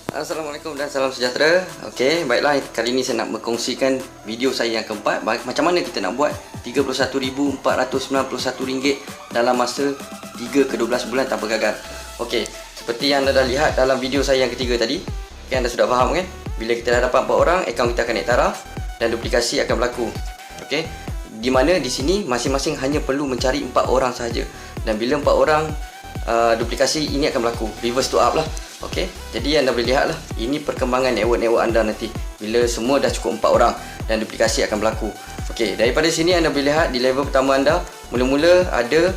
Assalamualaikum dan salam sejahtera. Okey, baiklah, kali ini saya nak berkongsikan video saya yang keempat, macam mana kita nak buat RM31,491 dalam masa 3 ke 12 bulan tanpa gagal. Okey, seperti yang anda dah lihat dalam video saya yang ketiga tadi, anda sudah faham kan? Bila kita dah dapat 4 orang, akaun kita akan naik taraf dan duplikasi akan berlaku. Okey, di mana di sini masing-masing hanya perlu mencari 4 orang sahaja. Dan bila 4 orang duplikasi ini akan berlaku, reverse to up lah. Okey, jadi anda boleh lihat lah, ini perkembangan network anda nanti bila semua dah cukup 4 orang dan duplikasi akan berlaku. Okey, daripada sini anda boleh lihat di level pertama anda, mula-mula ada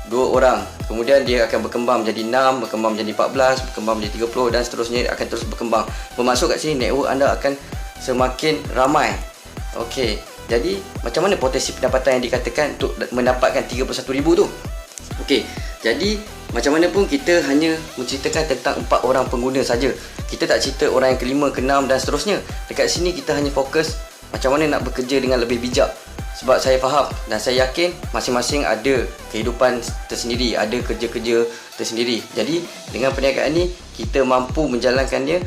2 orang, kemudian dia akan berkembang menjadi 6, berkembang menjadi 14, berkembang menjadi 30 dan seterusnya akan terus berkembang. Bermaksud kat sini network anda akan semakin ramai. Okey, jadi macam mana potensi pendapatan yang dikatakan untuk mendapatkan 31,000 tu? Okey, jadi macam mana pun kita hanya menceritakan tentang 4 orang pengguna saja. Kita tak cerita orang yang kelima, keenam dan seterusnya. Dekat sini kita hanya fokus macam mana nak bekerja dengan lebih bijak. Sebab saya faham dan saya yakin masing-masing ada kehidupan tersendiri, ada kerja-kerja tersendiri. Jadi dengan perniagaan ni kita mampu menjalankannya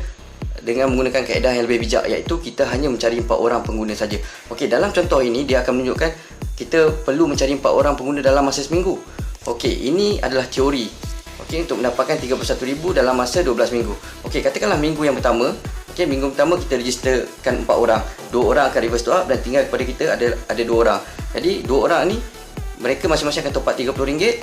dengan menggunakan kaedah yang lebih bijak, iaitu kita hanya mencari 4 orang pengguna saja. Okey, dalam contoh ini dia akan menunjukkan kita perlu mencari 4 orang pengguna dalam masa seminggu. Okey, ini adalah teori. Okey, untuk mendapatkan 31,000 dalam masa 12 minggu. Okey, katakanlah minggu yang pertama. Okey, minggu pertama kita registerkan 4 orang. 2 orang akan reverse to up dan tinggal kepada kita ada 2 orang. Jadi 2 orang ni mereka masing-masing akan top up RM30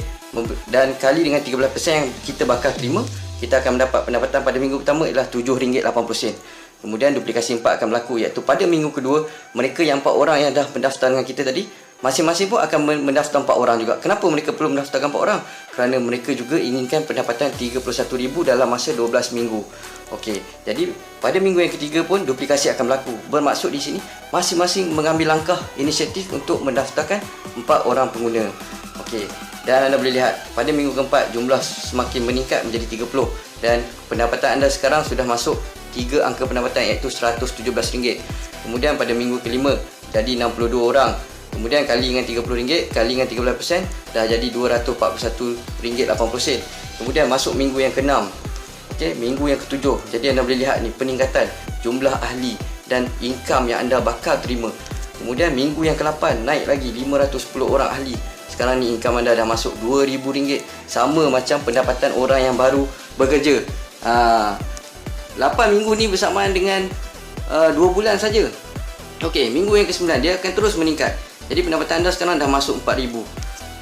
dan kali dengan 13% yang kita bakal terima, kita akan mendapat pendapatan pada minggu pertama ialah RM7.80. Kemudian duplikasi 4 akan berlaku, iaitu pada minggu kedua mereka yang 4 orang yang dah mendaftar dengan kita tadi, masing-masing pun akan mendaftar 4 orang juga. Kenapa mereka perlu mendaftarkan 4 orang? Kerana mereka juga inginkan pendapatan 31,000 dalam masa 12 minggu. Okey, jadi pada minggu yang ketiga pun duplikasi akan berlaku. Bermaksud di sini masing-masing mengambil langkah inisiatif untuk mendaftarkan 4 orang pengguna. Okey, dan anda boleh lihat pada minggu keempat jumlah semakin meningkat menjadi 30 dan pendapatan anda sekarang sudah masuk 3 angka pendapatan, iaitu RM117. Kemudian pada minggu kelima jadi 62 orang. Kemudian kali dengan RM30, kali dengan 13% dah jadi RM241.80. Kemudian masuk minggu yang ke-6. Okey, minggu yang ke-7. Jadi anda boleh lihat ni peningkatan jumlah ahli dan income yang anda bakal terima. Kemudian minggu yang ke-8 naik lagi 510 orang ahli. Sekarang ni income anda dah masuk RM2,000. Sama macam pendapatan orang yang baru bekerja. 8 minggu ni bersamaan dengan 2 bulan saja. Okey, minggu yang ke-9 dia akan terus meningkat. Jadi pendapatan anda sekarang dah masuk 4,000.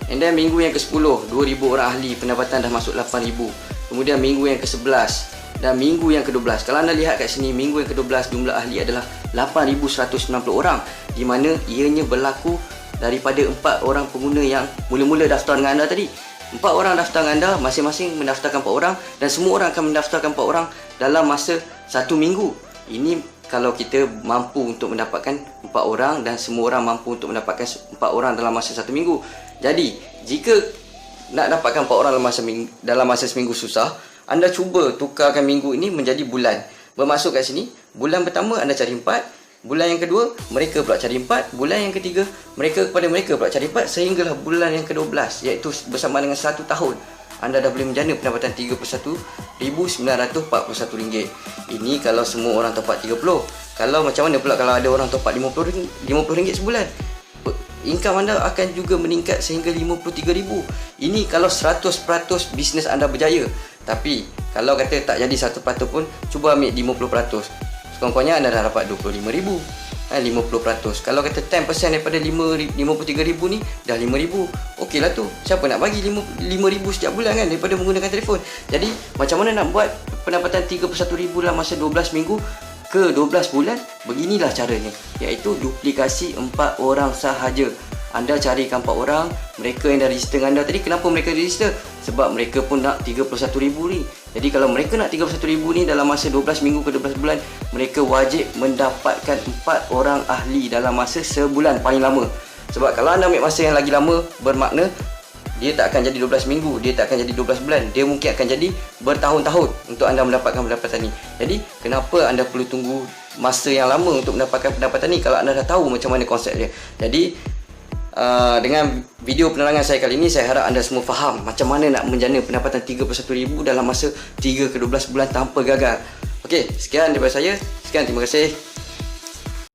And then minggu yang ke-10, 2,000 orang ahli, pendapatan dah masuk 8,000. Kemudian minggu yang ke-11 dan minggu yang ke-12. Kalau anda lihat kat sini, minggu yang ke-12 jumlah ahli adalah 8,190 orang, di mana ianya berlaku daripada 4 orang pengguna yang mula-mula daftar dengan anda tadi. 4 orang daftar dengan anda, masing-masing mendaftarkan 4 orang dan semua orang akan mendaftarkan 4 orang dalam masa 1 minggu. Ini kalau kita mampu untuk mendapatkan 4 orang dan semua orang mampu untuk mendapatkan 4 orang dalam masa 1 minggu. Jadi, jika nak dapatkan 4 orang dalam masa seminggu susah, anda cuba tukarkan minggu ini menjadi bulan. Bermaksud kat sini, bulan pertama anda cari 4, bulan yang kedua mereka pula cari 4, bulan yang ketiga mereka pula cari 4 sehinggalah bulan yang ke-12, iaitu bersama dengan 1 tahun. Anda dah boleh menjana pendapatan RM31,941. Ini kalau semua orang top up 30. Kalau macam mana pula kalau ada orang top up RM50 sebulan? Income anda akan juga meningkat sehingga RM53,000. Ini kalau 100% bisnes anda berjaya. Tapi kalau kata tak jadi 1% pun, cuba ambil 50%. Sekurang-kurangnya anda dah dapat RM25,000. 50%. Kalau kata 10% daripada RM53,000 ni dah RM5,000. Okeylah tu. Siapa nak bagi RM5,000 setiap bulan kan daripada menggunakan telefon. Jadi macam mana nak buat pendapatan RM31,000 dalam masa 12 minggu ke 12 bulan? Beginilah caranya, iaitu duplikasi 4 orang sahaja. Anda carikan 4 orang, mereka yang dah register dengan anda tadi. Kenapa mereka register? Sebab mereka pun nak RM31,000 ni. Jadi kalau mereka nak RM31,000 ni dalam masa 12 minggu ke 12 bulan, mereka wajib mendapatkan 4 orang ahli dalam masa sebulan paling lama. Sebab kalau anda ambil masa yang lagi lama, bermakna dia tak akan jadi 12 minggu, dia tak akan jadi 12 bulan, dia mungkin akan jadi bertahun-tahun untuk anda mendapatkan pendapatan ni. Jadi kenapa anda perlu tunggu masa yang lama untuk mendapatkan pendapatan ni kalau anda dah tahu macam mana konsep dia? Jadi dengan video penerangan saya kali ini, saya harap anda semua faham macam mana nak menjana pendapatan 31,000 dalam masa 3 ke 12 bulan tanpa gagal. Okey, sekian daripada saya. Sekian, terima kasih.